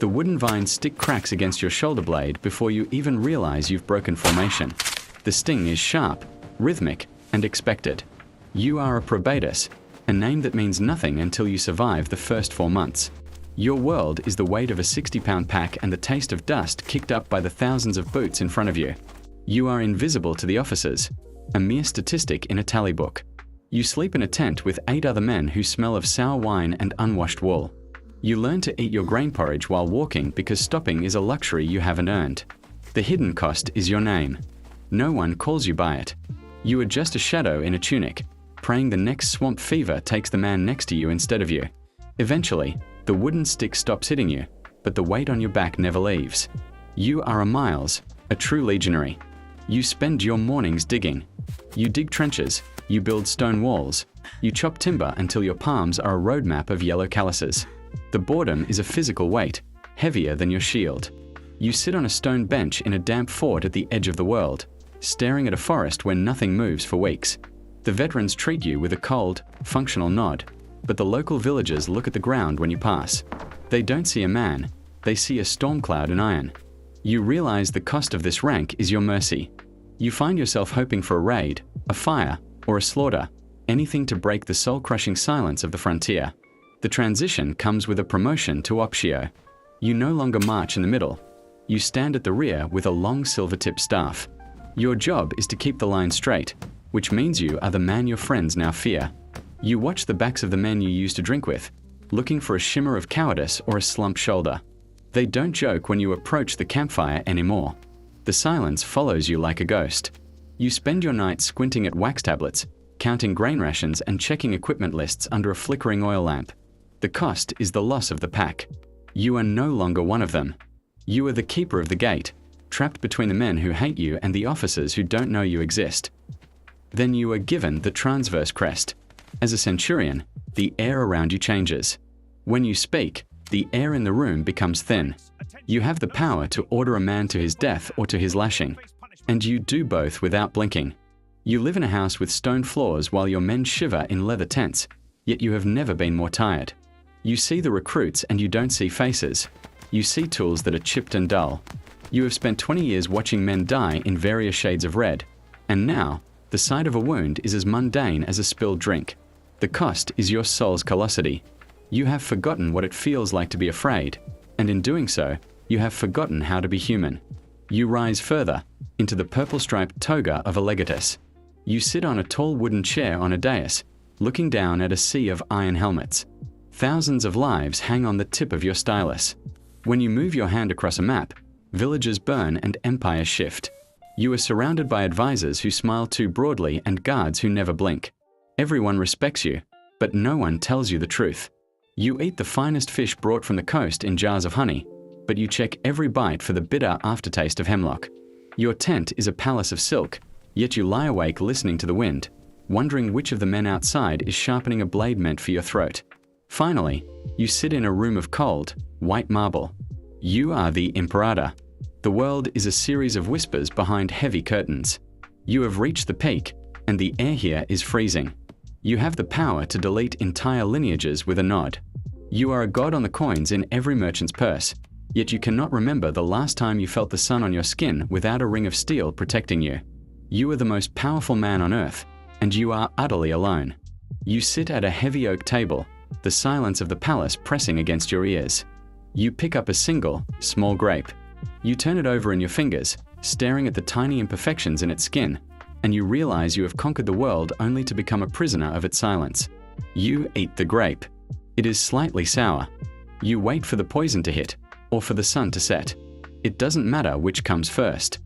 The wooden vines stick cracks against your shoulder blade before you even realize you've broken formation. The sting is sharp, rhythmic, and expected. You are a probatus, a name that means nothing until you survive the first 4 months. Your world is the weight of a 60-pound pack and the taste of dust kicked up by the thousands of boots in front of you. You are invisible to the officers, a mere statistic in a tally book. You sleep in a tent with 8 other men who smell of sour wine and unwashed wool. You learn to eat your grain porridge while walking because stopping is a luxury you haven't earned. The hidden cost is your name. No one calls you by it. You are just a shadow in a tunic, praying the next swamp fever takes the man next to you instead of you. Eventually, the wooden stick stops hitting you, but the weight on your back never leaves. You are a Miles, a true legionary. You spend your mornings digging. You dig trenches, you build stone walls, you chop timber until your palms are a roadmap of yellow calluses. The boredom is a physical weight, heavier than your shield. You sit on a stone bench in a damp fort at the edge of the world, staring at a forest where nothing moves for weeks. The veterans treat you with a cold, functional nod, but the local villagers look at the ground when you pass. They don't see a man, they see a storm cloud in iron. You realize the cost of this rank is your mercy. You find yourself hoping for a raid, a fire, or a slaughter, anything to break the soul-crushing silence of the frontier. The transition comes with a promotion to Optio. You no longer march in the middle. You stand at the rear with a long silver-tipped staff. Your job is to keep the line straight, which means you are the man your friends now fear. You watch the backs of the men you used to drink with, looking for a shimmer of cowardice or a slumped shoulder. They don't joke when you approach the campfire anymore. The silence follows you like a ghost. You spend your nights squinting at wax tablets, counting grain rations and checking equipment lists under a flickering oil lamp. The cost is the loss of the pack. You are no longer one of them. You are the keeper of the gate, trapped between the men who hate you and the officers who don't know you exist. Then you are given the transverse crest. As a centurion, the air around you changes. When you speak, the air in the room becomes thin. You have the power to order a man to his death or to his lashing, and you do both without blinking. You live in a house with stone floors while your men shiver in leather tents, yet you have never been more tired. You see the recruits and you don't see faces. You see tools that are chipped and dull. You have spent 20 years watching men die in various shades of red, and now, the sight of a wound is as mundane as a spilled drink. The cost is your soul's callosity. You have forgotten what it feels like to be afraid, and in doing so, you have forgotten how to be human. You rise further, into the purple-striped toga of a legatus. You sit on a tall wooden chair on a dais, looking down at a sea of iron helmets. Thousands of lives hang on the tip of your stylus. When you move your hand across a map, villages burn and empires shift. You are surrounded by advisors who smile too broadly and guards who never blink. Everyone respects you, but no one tells you the truth. You eat the finest fish brought from the coast in jars of honey, but you check every bite for the bitter aftertaste of hemlock. Your tent is a palace of silk, yet you lie awake listening to the wind, wondering which of the men outside is sharpening a blade meant for your throat. Finally, you sit in a room of cold, white marble. You are the Imperator. The world is a series of whispers behind heavy curtains. You have reached the peak, and the air here is freezing. You have the power to delete entire lineages with a nod. You are a god on the coins in every merchant's purse, yet you cannot remember the last time you felt the sun on your skin without a ring of steel protecting you. You are the most powerful man on earth, and you are utterly alone. You sit at a heavy oak table, the silence of the palace pressing against your ears. You pick up a single, small grape. You turn it over in your fingers, staring at the tiny imperfections in its skin, and you realize you have conquered the world only to become a prisoner of its silence. You eat the grape. It is slightly sour. You wait for the poison to hit, or for the sun to set. It doesn't matter which comes first.